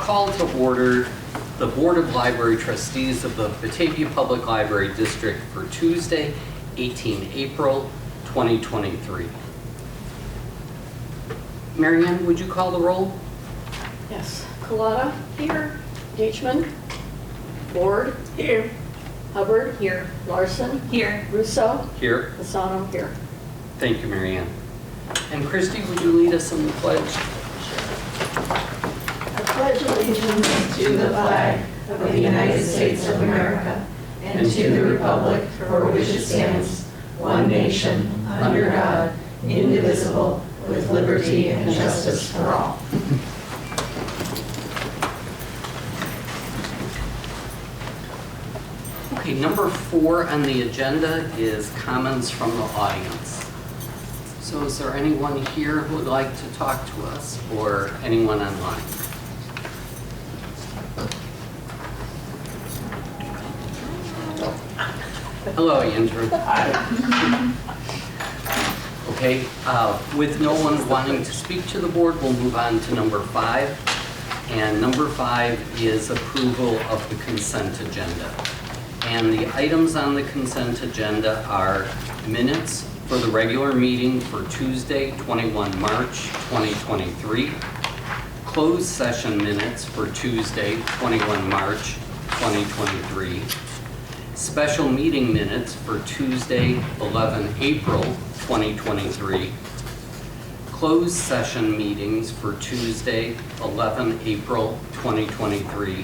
call to order the Board of Library Trustees of the Batavia Public Library District for Tuesday, 18 April 2023. Marianne, would you call the roll? Yes. Collada? Here. Deitchman? Ward? Here. Hubbard? Here. Larson? Here. Russo? Here. Fasano? Here. Thank you, Marianne. And Christy, would you lead us in the pledge? I pledge allegiance to the flag of the United States of America and to the republic for which it stands, one nation, under God, indivisible, with liberty and justice for all. Okay, number 4 on the agenda is comments from the audience. So is there anyone here who would like to talk to us, or anyone online? Hello, Andrew. Okay, with no one wanting to speak to the board, we'll move on to number 5. And number 5 is approval of the consent agenda. And the items on the consent agenda are minutes for the regular meeting for Tuesday, 21 March 2023, closed session minutes for Tuesday, 21 March 2023, special meeting minutes for Tuesday, 11 April 2023, closed session meetings for Tuesday, 11 April 2023,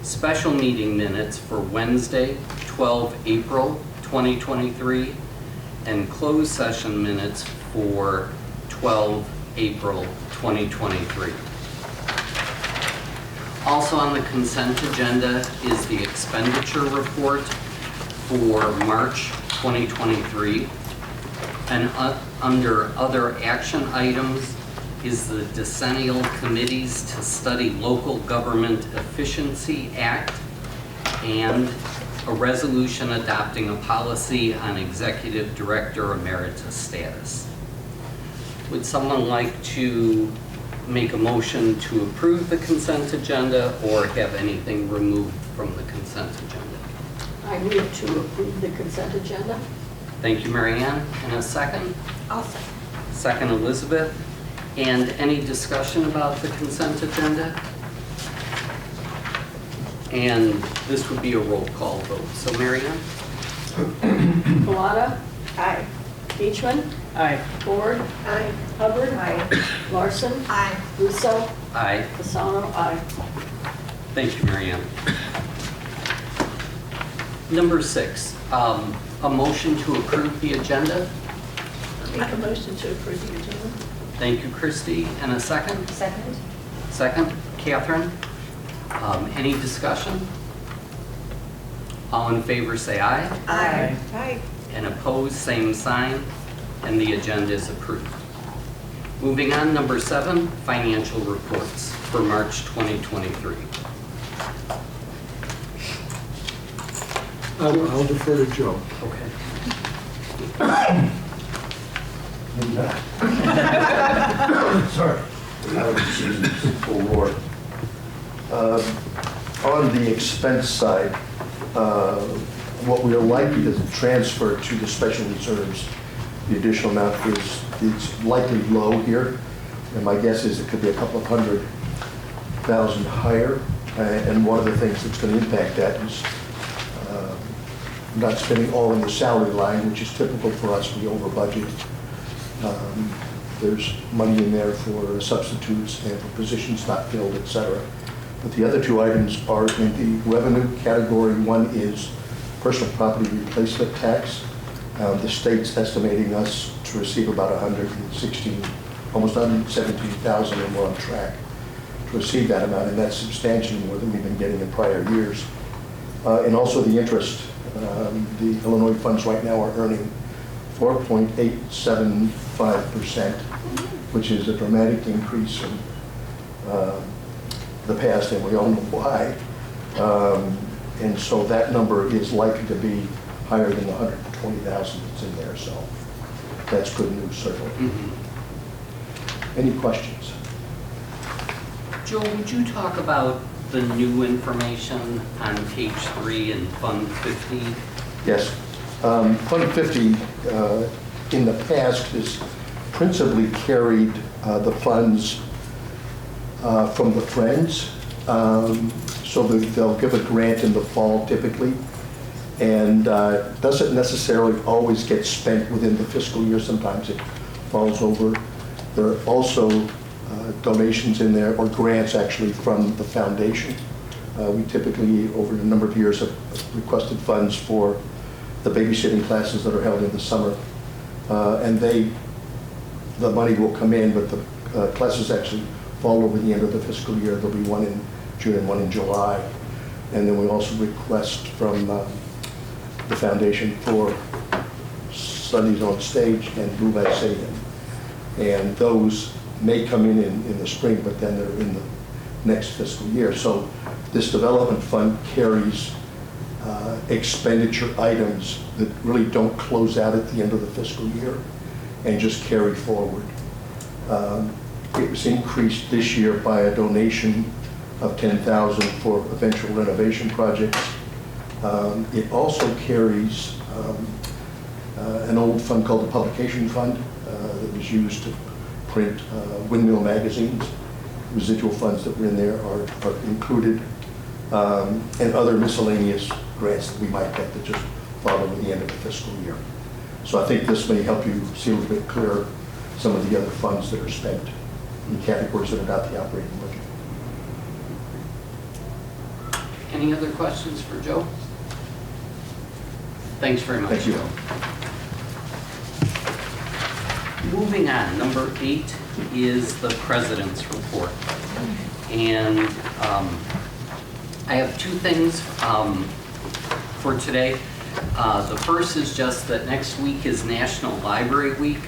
special meeting minutes for Wednesday, 12 April 2023, and closed session minutes for 12 April 2023. Also on the consent agenda is the expenditure report for March 2023. And under other action items is the Decennial Committees to Study Local Government Efficiency Act and a resolution adopting a policy on Executive Director Emeritus status. Would someone like to make a motion to approve the consent agenda or have anything removed from the consent agenda? I move to approve the consent agenda. Thank you, Marianne. And a second? I'll second. Second, Elizabeth. And any discussion about the consent agenda? And this would be a roll call vote. So, Marianne? Collada? Aye. Deitchman? Aye. Ward? Aye. Hubbard? Aye. Larson? Aye. Russo? Aye. Fasano? Aye. Thank you, Marianne. Number 6, a motion to approve the agenda. Make a motion to approve the agenda. Thank you, Christy. And a second? Second. Second, Catherine. Any discussion? All in favor say aye. Aye. Aye. And opposed, same sign. And the agenda is approved. Moving on, number 7, financial reports for March 2023. I'll defer to Joe. Okay. Sorry. Full roar. On the expense side, what we are likely to transfer to the special reserves, the additional amount is likely low here, and my guess is it could be a couple of $100,000 higher. And one of the things that's going to impact that is not spending all in the salary line, which is typical for us. We over budget. There's money in there for substitutes and for positions not filled, et cetera. But the other 2 items are in the revenue category. One is personal property replacement tax. The state's estimating us to receive about almost 117,000, and we're on track to receive that amount, and that's substantially more than we've been getting in prior years. And also the interest. The Illinois funds right now are earning 4.875%, which is a dramatic increase from the past, and we all know why. And so that number is likely to be higher than the 120,000 that's in there, so that's good news, certainly. Any questions? Joe, would you talk about the new information on page 3 in Fund 50? Yes. Fund 50 in the past has principally carried the funds from the Friends. So they'll give a grant in the fall typically, and doesn't necessarily always get spent within the fiscal year. Sometimes it falls over. There are also donations in there, or grants actually, from the foundation. We typically, over a number of years, have requested funds for the babysitting classes that are held in the summer. And the money will come in, but the classes actually fall over the end of the fiscal year. There'll be one in June and one in July. And then we also request from the foundation for Sundays on Stage and Blue Light Stadium. And those may come in the spring, but then they're in the next fiscal year. So this development fund carries expenditure items that really don't close out at the end of the fiscal year and just carry forward. It was increased this year by a donation of $10,000 for eventual renovation projects. It also carries an old fund called the Publication Fund that was used to print windmill magazines. Residual funds that were in there are included, and other miscellaneous grants that we might get that just follow at the end of the fiscal year. So I think this may help you see a little bit clearer some of the other funds that are spent in categories that are not the operating budget. Any other questions for Joe? Thanks very much, Thank you. Joe. Moving on, number 8 is the President's Report. And I have 2 things for today. The first is just that next week is National Library Week.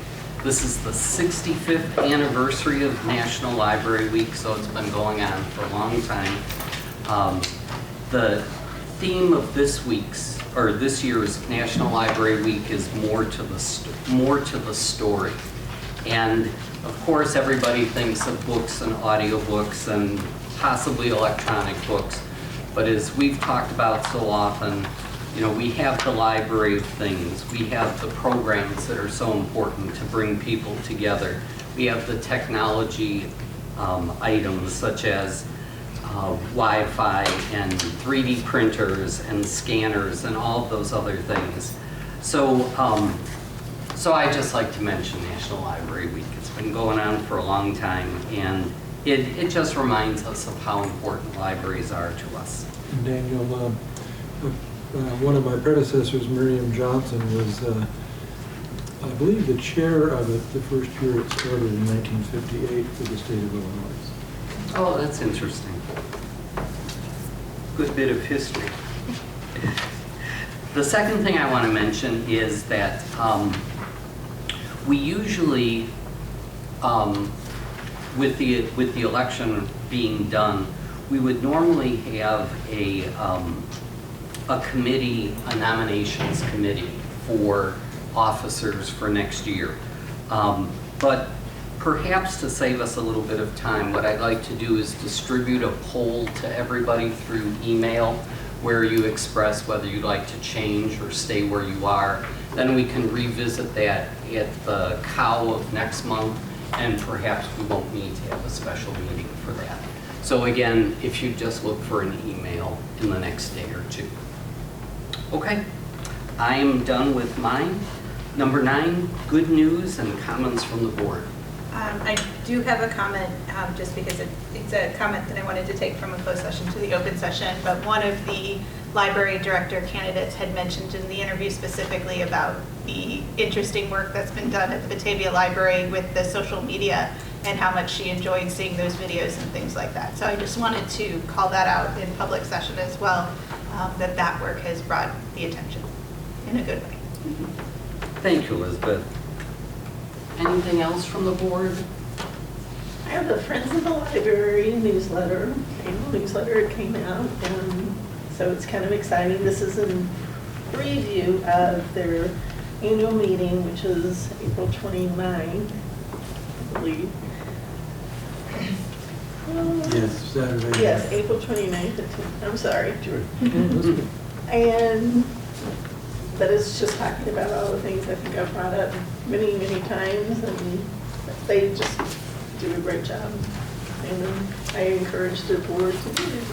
This is the 65th anniversary of National Library Week, so it's been going on for a long time. The theme of this year's National Library Week is more to the story. And of course, everybody thinks of books and audiobooks and possibly electronic books. But as we've talked about so often, you know, we have the library of things. We have the programs that are so important to bring people together. We have the technology items such as Wi-Fi and 3D printers and scanners and all of those other things. So I just like to mention National Library Week. It's been going on for a long time, and it just reminds us of how important libraries are to us. Daniel, one of my predecessors, Miriam Johnson, was, I believe, the chair of it the first year it started in 1958 for the state of Illinois. Oh, that's interesting. Good bit of history. The second thing I want to mention is that we usually, with the election being done, we would normally have a committee, a nominations committee for officers for next year. But perhaps to save us a little bit of time, what I'd like to do is distribute a poll to everybody through email where you express whether you'd like to change or stay where you are. Then we can revisit that at the COW of next month, and perhaps we won't need to have a special meeting for that. So again, if you just look for an email in the next day or 2. Okay, I am done with mine. Number 9, good news and comments from the board. I do have a comment, just because it's a comment that I wanted to take from a closed session to the open session, but one of the library director candidates had mentioned in the interview specifically about the interesting work that's been done at the Batavia Library with the social media and how much she enjoyed seeing those videos and things like that. So I just wanted to call that out in public session as well, that work has brought the attention in a good way. Thank you, Elizabeth. Anything else from the board? I have the Friends of the Library newsletter, annual newsletter. It came out, and so it's kind of exciting. This is a preview of their annual meeting, which is April 29th, I believe. 20th, Saturday. Yes, April 29th at 10, I'm sorry. Sure. Yeah, that's good. And, but it's just talking about all the things I think I've brought up many, many times, and they just do a great job. And I encourage the board to do it.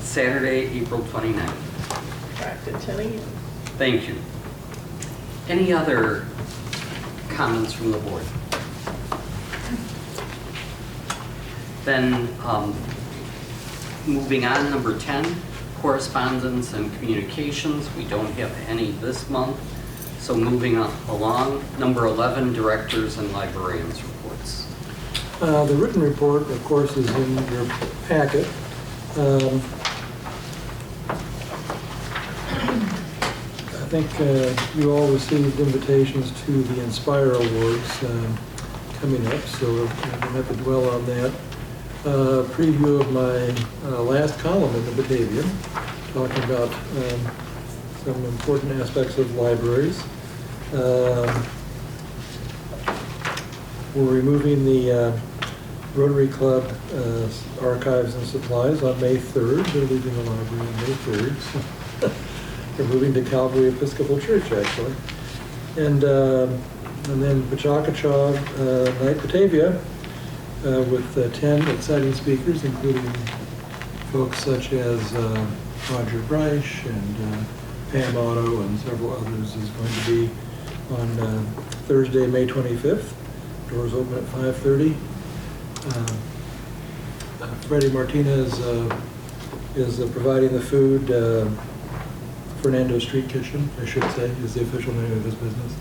Saturday, April 29th. Back to 10 a.m. Thank you. Any other comments from the board? Then, moving on, number 10, correspondence and communications. We don't have any this month. So moving along, number 11, directors and librarians reports. The written report, of course, is in your packet. I think you all received invitations to the Inspire Awards coming up, so I don't have to dwell on that. Preview of my last column in the Batavia, talking about some important aspects of libraries. We're removing the Rotary Club archives and supplies on May 3rd. They're leaving the library on May 3rd. So they're moving to Calvary Episcopal Church, actually. And then Bachakachaw Night Batavia with 10 exciting speakers, including folks such as Roger Breisch and Pam Otto and several others, is going to be on Thursday, May 25th. Doors open at 5:30. Freddie Martinez is providing the food. Fernando Street Kitchen, I should say, is the official name of his business.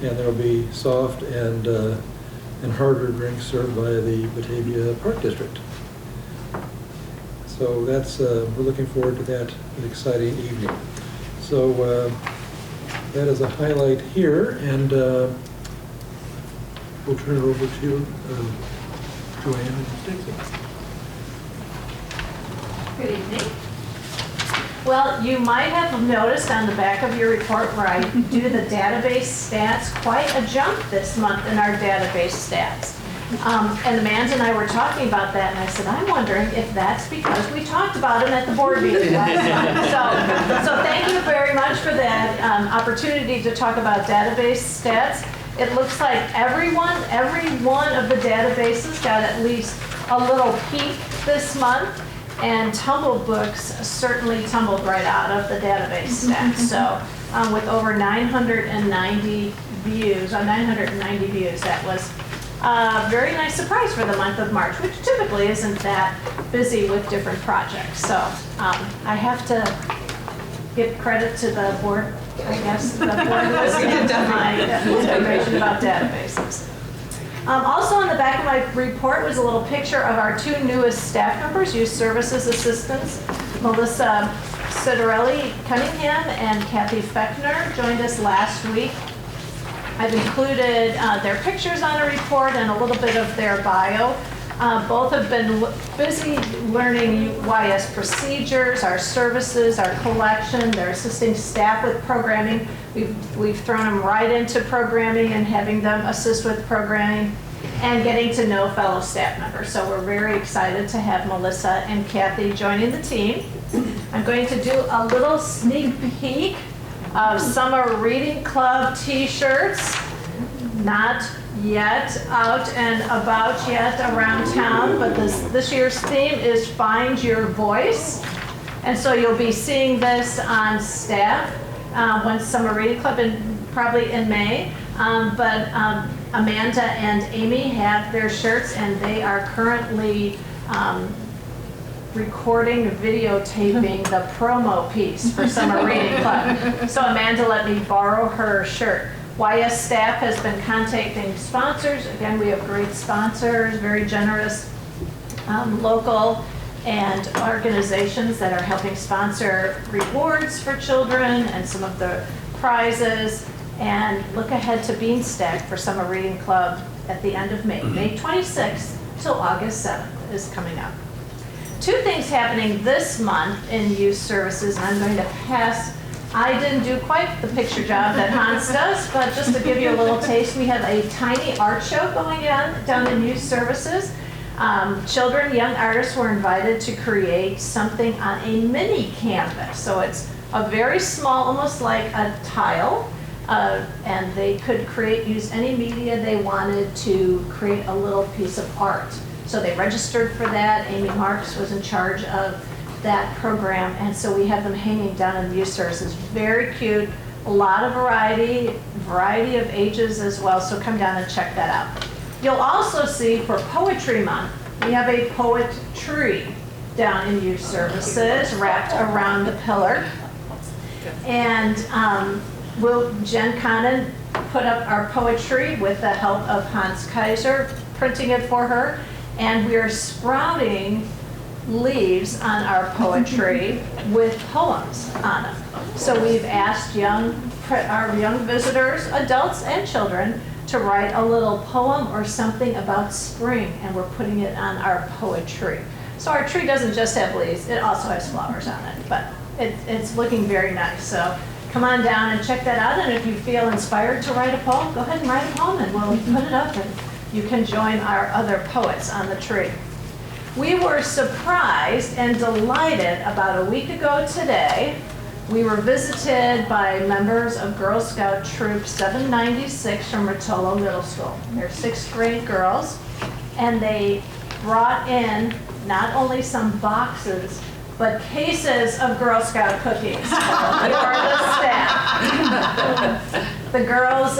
And there will be soft and harder drinks served by the Batavia Park District. So that's we're looking forward to that exciting evening. So that is a highlight here, and we'll turn it over to Joanne and Stacy. Good evening. Well, you might have noticed on the back of your report where I do the database stats, quite a jump this month in our database stats. And Amanda and I were talking about that, and I said, I'm wondering if that's because we talked about them at the board meeting last month. So thank you very much for that opportunity to talk about database stats. It looks like every one of the databases got at least a little peak this month. And Tumble Books certainly tumbled right out of the database stats. So with over 990 views, that was a very nice surprise for the month of March, which typically isn't that busy with different projects. So I have to give credit to the board, I guess, the board was my information about databases. Also on the back of my report was a little picture of our two newest staff members, youth services assistants. Melissa Citarelli Cunningham and Kathy Fechner joined us last week. I've included their pictures on a report and a little bit of their bio. Both have been busy learning YS procedures, our services, our collection. They're assisting staff with programming. We've thrown them right into programming and having them assist with programming and getting to know fellow staff members. So we're very excited to have Melissa and Kathy joining the team. I'm going to do a little sneak peek of summer reading club t-shirts. Not yet out and about yet around town, but this year's theme is Find Your Voice. And so you'll be seeing this on staff when Summer Reading Club, probably in May. But Amanda and Amy have their shirts, and they are currently recording, videotaping the promo piece for Summer Reading Club. So Amanda let me borrow her shirt. YS staff has been contacting sponsors. Again, we have great sponsors, very generous local and organizations that are helping sponsor rewards for children and some of the prizes. And look ahead to Bean Stack for Summer Reading Club at the end of May. May 26th till August 7th is coming up. Two things happening this month in youth services, and I'm going to pass. I didn't do quite the picture job that Hans does, but just to give you a little taste, we have a tiny art show going on down in youth services. Children, young artists were invited to create something on a mini canvas. So it's a very small, almost like a tile, and they could use any media they wanted to create a little piece of art. So they registered for that. Amy Marks was in charge of that program, and so we have them hanging down in the youth services. Very cute, a lot of variety of ages as well, so come down and check that out. You'll also see for Poetry Month, we have a poet tree down in youth services wrapped around the pillar. And Jen Connon put up our poetry with the help of Hans Kaiser, printing it for her, and we are sprouting leaves on our poetry with poems on them. So we've asked our young visitors, adults and children, to write a little poem or something about spring, and we're putting it on our poetry. So our tree doesn't just have leaves, it also has flowers on it, but it's looking very nice. So come on down and check that out, and if you feel inspired to write a poem, go ahead and write a poem and we'll put it up and you can join our other poets on the tree. We were surprised and delighted about a week ago today. We were visited by members of Girl Scout Troop 796 from Rotolo Middle School. They're 6th grade girls, and they brought in not only some boxes, but cases of Girl Scout cookies for the staff. The girls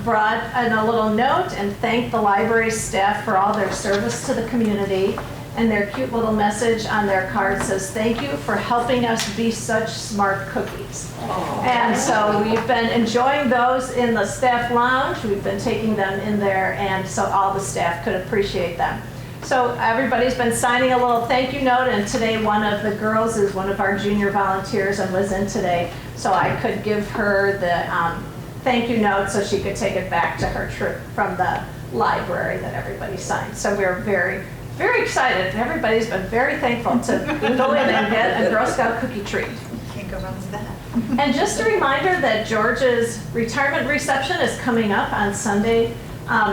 brought in a little note and thanked the library staff for all their service to the community. And their cute little message on their card says, "Thank you for helping us be such smart cookies." Aww. And so we've been enjoying those in the staff lounge. We've been taking them in there, and so all the staff could appreciate them. So everybody's been signing a little thank you note, and today one of the girls is one of our junior volunteers and was in today. So I could give her the thank you note so she could take it back to her troop from the library that everybody signed. So we're very excited. Everybody's been very thankful to go in and get a Girl Scout cookie treat. Can't go wrong with that. And just a reminder that George's retirement reception is coming up on Sunday,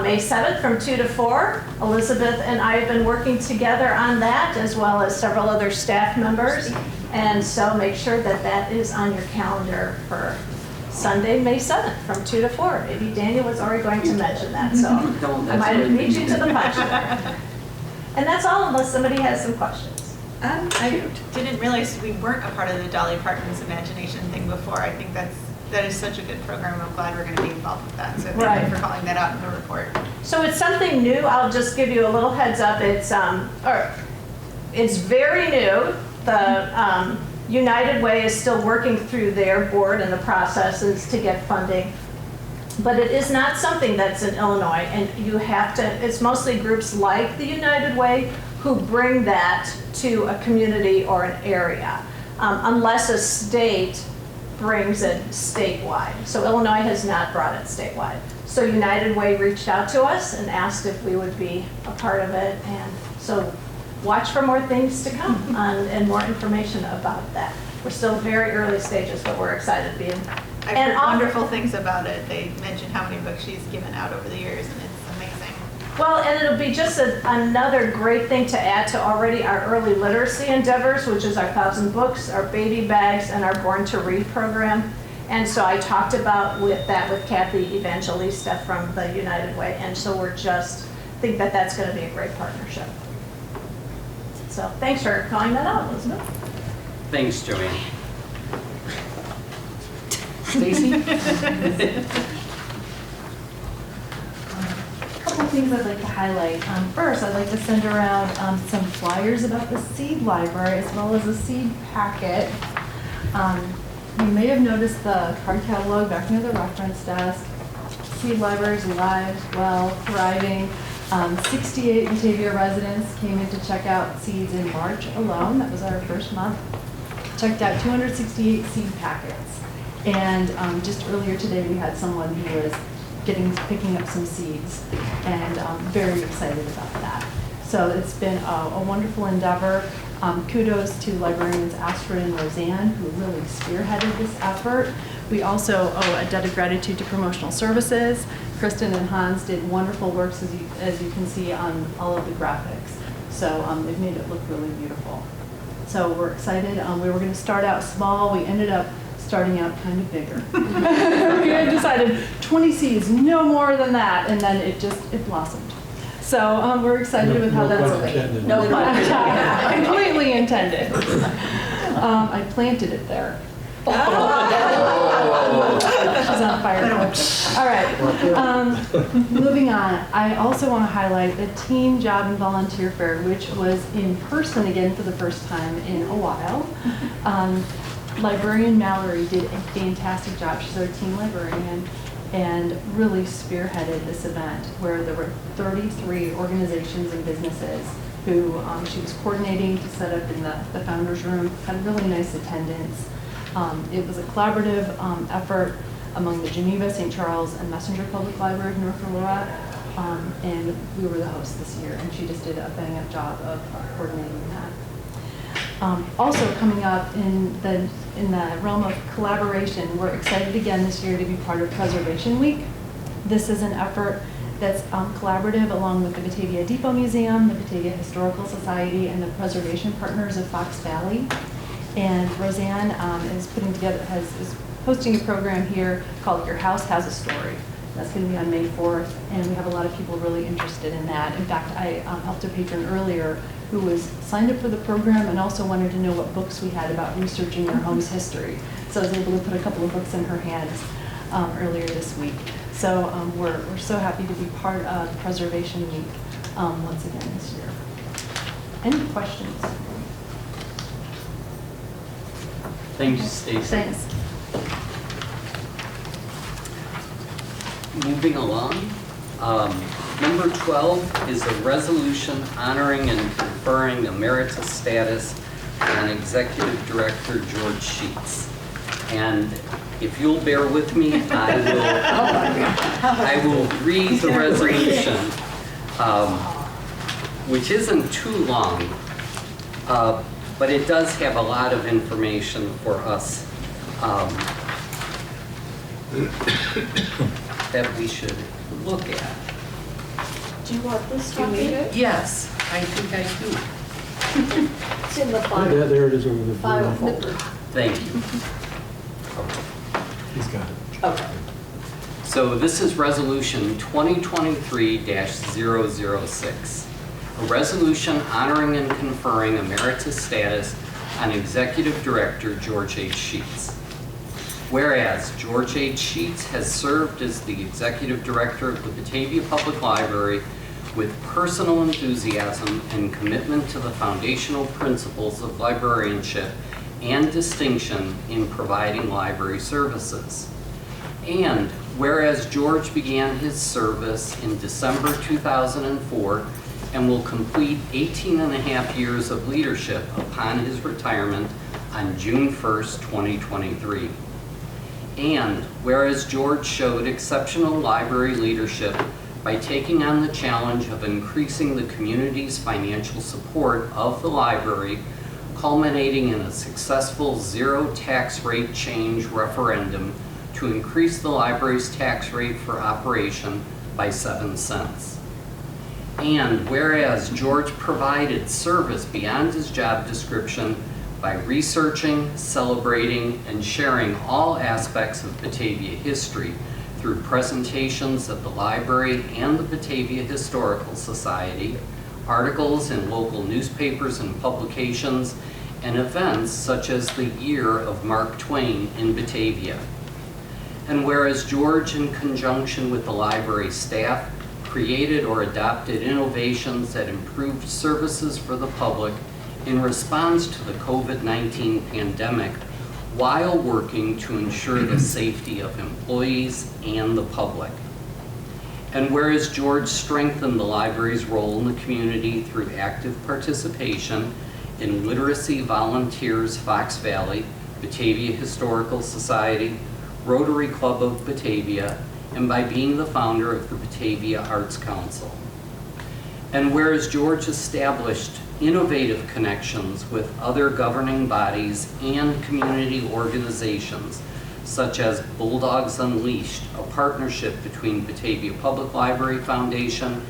May 7th from 2 to 4. Elizabeth and I have been working together on that, as well as several other staff members. And so make sure that that is on your calendar for Sunday, May 7th from 2 to 4. Maybe Daniel was already going to mention that, so I might beat you to the punch there. And that's all, unless somebody has some questions. I didn't realize we weren't a part of the Dolly Parton's Imagination thing before. I think that is such a good program. I'm glad we're going to be involved with that. So thank you for calling that out in the report. So it's something new. I'll just give you a little heads up. It's very new. The United Way is still working through their board and the processes to get funding. But it is not something that's in Illinois, and you have to, it's mostly groups like the United Way who bring that to a community or an area, unless a state brings it statewide. So Illinois has not brought it statewide. So United Way reached out to us and asked if we would be a part of it, and so watch for more things to come and more information about that. We're still very early stages, but we're excited to be in. I've heard wonderful things about it. They mentioned how many books she's given out over the years, and it's amazing. Well, and it'll be just another great thing to add to already our early literacy endeavors, which is our 1,000 books, our baby bags, and our Born to Read program. And so I talked about with Kathy Evangelista from the United Way, and so we're just think that that's going to be a great partnership. So thanks for calling that out, Elizabeth. Thanks, Joanne. Stacy? A couple of things I'd like to highlight. First, I'd like to send around some flyers about the seed library as well as a seed packet. You may have noticed the card catalog back near the reference desk. Seed library is alive, well, thriving. 68 Batavia residents came in to check out seeds in March alone. That was our first month. Checked out 268 seed packets. And just earlier today, we had someone who was picking up some seeds, and very excited about that. So it's been a wonderful endeavor. Kudos to librarians Astrid and Roseanne, who really spearheaded this effort. We also owe a debt of gratitude to promotional services. Kristen and Hans did wonderful works, as you can see on all of the graphics. So they've made it look really beautiful. So we're excited. We were going to start out small. We ended up starting out kind of bigger. We had decided 20 seeds, no more than that, and then it blossomed. So we're excited with how that's going. No pun intended. Completely intended. I planted it there. She's on fire. All right. Moving on. I also want to highlight the Teen Job and Volunteer Fair, which was in person again for the first time in a while. Librarian Mallory did a fantastic job. She's our teen librarian and really spearheaded this event where there were 33 organizations and businesses who she was coordinating to set up in the founder's room, had really nice attendance. It was a collaborative effort among the Geneva, St. Charles, and Messenger Public Library of North Aurora, and we were the hosts this year, and she just did a bang-up job of coordinating that. Also coming up in the realm of collaboration, we're excited again this year to be part of Preservation Week. This is an effort that's collaborative along with the Batavia Depot Museum, the Batavia Historical Society, and the Preservation Partners of Fox Valley. And Roseanne is hosting a program here called Your House Has a Story. That's going to be on May 4th, and we have a lot of people really interested in that. In fact, I helped a patron earlier who was signed up for the program and also wanted to know what books we had about researching their home's history. So I was able to put a couple of books in her hands earlier this week. So we're so happy to be part of Preservation Week once again this year. Any questions? Thank you, Stacy. Thanks. Moving along, number 12 is a resolution honoring and conferring emeritus status on Executive Director George Sheets. And if you'll bear with me, I will read the resolution, which isn't too long, but it does have a lot of information for us that we should look at. Do you want this Do you need it? Yes, I think I do. It's in the Yeah, file. there it is over the File phone. folder. Thank you. He's got it. Okay. So this is Resolution 2023-006, a resolution honoring and conferring emeritus status on Executive Director George H. Sheets. Whereas George H. Sheets has served as the Executive Director of the Batavia Public Library with personal enthusiasm and commitment to the foundational principles of librarianship and distinction in providing library services. And whereas George began his service in December 2004 and will complete 18 and a half years of leadership upon his retirement on June 1st, 2023. And whereas George showed exceptional library leadership by taking on the challenge of increasing the community's financial support of the library, culminating in a successful zero tax rate change referendum to increase the library's tax rate for operation by 7 cents. And whereas George provided service beyond his job description by researching, celebrating, and sharing all aspects of Batavia history through presentations at the library and the Batavia Historical Society, articles in local newspapers and publications, and events such as the Year of Mark Twain in Batavia. And whereas George, in conjunction with the library staff, created or adopted innovations that improved services for the public in response to the COVID-19 pandemic, while working to ensure the safety of employees and the public. And whereas George strengthened the library's role in the community through active participation in Literacy Volunteers Fox Valley, Batavia Historical Society, Rotary Club of Batavia, and by being the founder of the Batavia Arts Council. And whereas George established innovative connections with other governing bodies and community organizations, such as Bulldogs Unleashed, a partnership between Batavia Public Library Foundation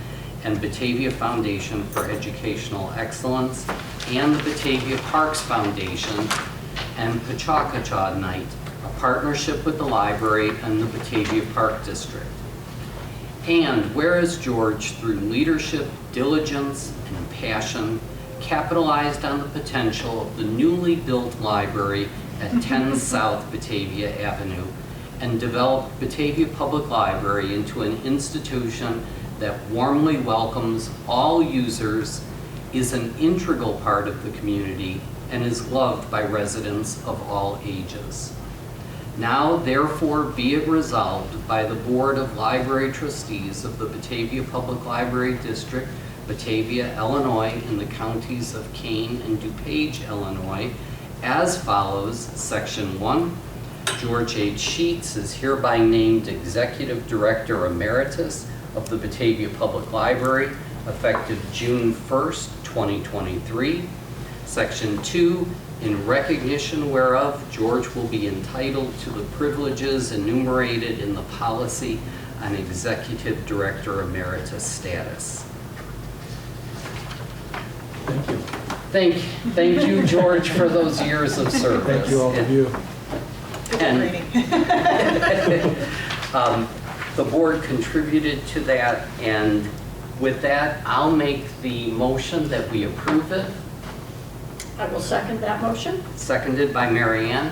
and Batavia Foundation for Educational Excellence, and the Batavia Parks Foundation, and Pachacacha Night, a partnership with the library and the Batavia Park District. And whereas George, through leadership, diligence, and passion, capitalized on the potential of the newly built library at 10 South Batavia Avenue and developed Batavia Public Library into an institution that warmly welcomes all users, is an integral part of the community, and is loved by residents of all ages. Now, therefore, be it resolved by the Board of Library Trustees of the Batavia Public Library District, Batavia, Illinois, in the counties of Kane and DuPage, Illinois, as follows. Section 1, George H. Sheets is hereby named Executive Director Emeritus of the Batavia Public Library, effective June 1st, 2023. Section 2, in recognition whereof, George will be entitled to the privileges enumerated in the policy on Executive Director Emeritus status. Thank you. Thank you, George, for those years of service. Thank you, all of you. Good And- reading. The board contributed to that, and with that, I'll make the motion that we approve it, I will second that motion. seconded by Mary Ann.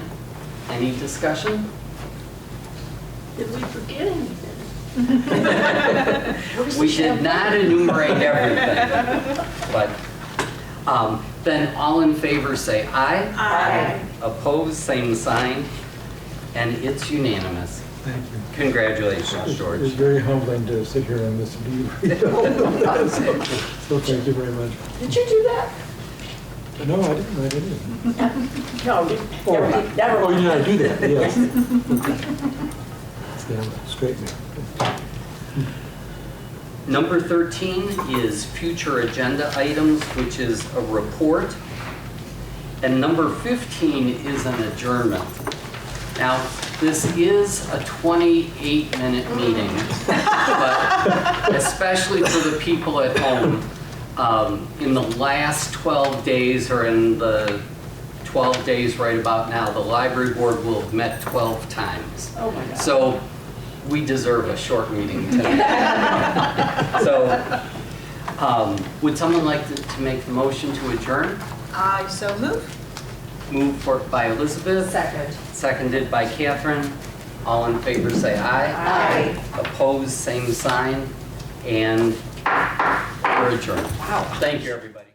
Any discussion? Did we forget anything? We did not enumerate everything, but then all in favor say aye. Aye. Opposed, same sign, and it's unanimous. Thank you. Congratulations, It's George. very humbling to sit here and listen to you. So thank you very much. Did you do that? No, I didn't. No, you never Oh, you did not do that, yes. Stand up, straight me. Number 13 is future agenda items, which is a report. And number 15 is an adjournment. Now, this is a 28-minute meeting, but especially for the people at home, in the last 12 days or in the 12 days right about now, the library board will have met 12 times. Oh my God. So we deserve a short meeting tonight. So would someone like to make the motion to adjourn? I so move. Moved by Elizabeth. Second. Seconded by Catherine. All in favor say aye. Aye. Opposed, same sign. And we're adjourned. Wow. Thank you, everybody.